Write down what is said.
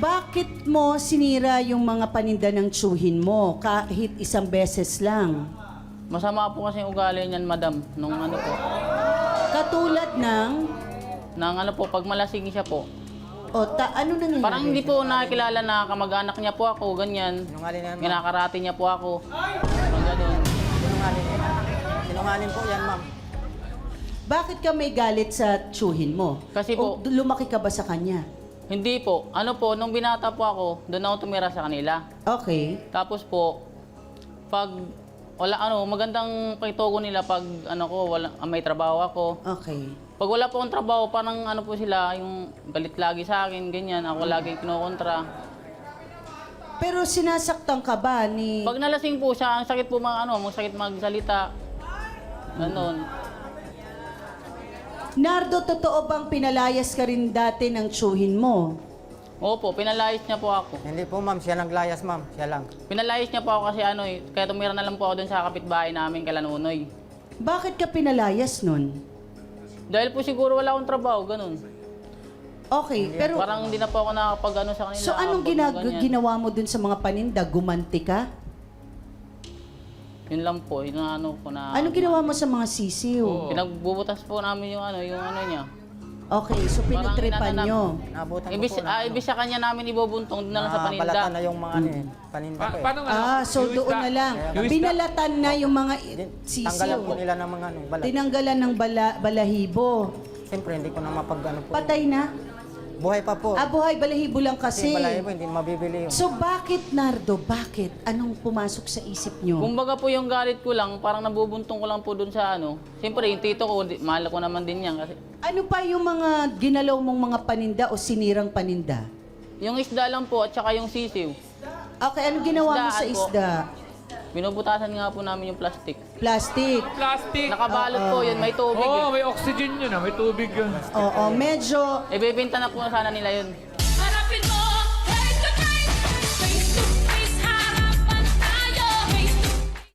Bakit mo sinira yung mga paninda ng tsuhin mo kahit isang beses lang? Masama po kasi yung ugali niyan, madam, nung ano po. Katulad ng... Nang ano po, pag malasing siya po. ano nangyayari? Parang hindi po nakikilala na kamag-anak niya po ako, ganyan. Sinungaling yan, ma'am. Ginakarati niya po ako. Parang ganun. Sinungaling yan. Sinungaling po yan, ma'am. Bakit ka may galit sa tsuhin mo? Kasi po- O lumaki ka ba sa kanya? Hindi po. Ano po, nung binata po ako, doon ako tumira sa kanila. Okay. Tapos po, pag wala magandang paitogo nila pag may trabaho ako. Okay. Pag wala po akong trabaho, parang ano po sila, yung galit lagi sa akin, ganyan. Ako lagi kinokontra. Pero sinasaktan ka ba ni... Pag nalasing po siya, ang sakit po masakit magsalita. Ganon. Nardo, totoo bang pinalayas ka rin dati ng tsuhin mo? Opo, pinalayas niya po ako. Hindi po, ma'am. Siya naglayas, ma'am. Siya lang. Pinalayas niya po ako kasi kaya tumira na lang po ako doon sa kapitbahay namin, kay Lanunoy. Bakit ka pinalayas nun? Dahil po siguro wala akong trabaho, ganun. Okay, pero... Parang hindi na po ako nakakapag sa kanila. So anong ganyan. ginawa mo dun sa mga paninda? Gumanti ka? Yun lang po, yung ko na... Anong ginawa mo sa mga sisiw? Pinagbubutas po namin yung niya. Okay, so pinutripan nyo. Nabutan ko Ibig, po na, ibig sa kanya namin ibubuntong doon na lang sa paninda. balatan na yung mga paninda ko eh. Paano So doon na lang. Binalatan na yung mga Tanggalan po sisiw. nila ng mga balat. Tinanggalan ng balahibo. Siyempre, hindi ko na mapag-ano po. Patay na? Buhay pa po. Buhay, balahibo lang Kasi kasi. balahibo, hindi mabibili yun. So bakit, Nardo? Bakit? Anong pumasok sa isip nyo? Kumbaga po yung galit ko lang, parang nabubuntong ko lang po doon sa Siyempre, yung tito ko, mahal ko naman din yan kasi... Ano pa yung mga ginalaw mong mga paninda o sinirang paninda? Yung isda lang po at saka yung sisiw. Okay, anong ginawa mo sa Isdaan po. isda? Binubutasan nga po namin yung plastic. Plastic. Plastic. Nakabalot po yun, may tubig Oo, eh. may oxygen yun may tubig yun. Oo, medyo... Ibebenta na po sana nila yun.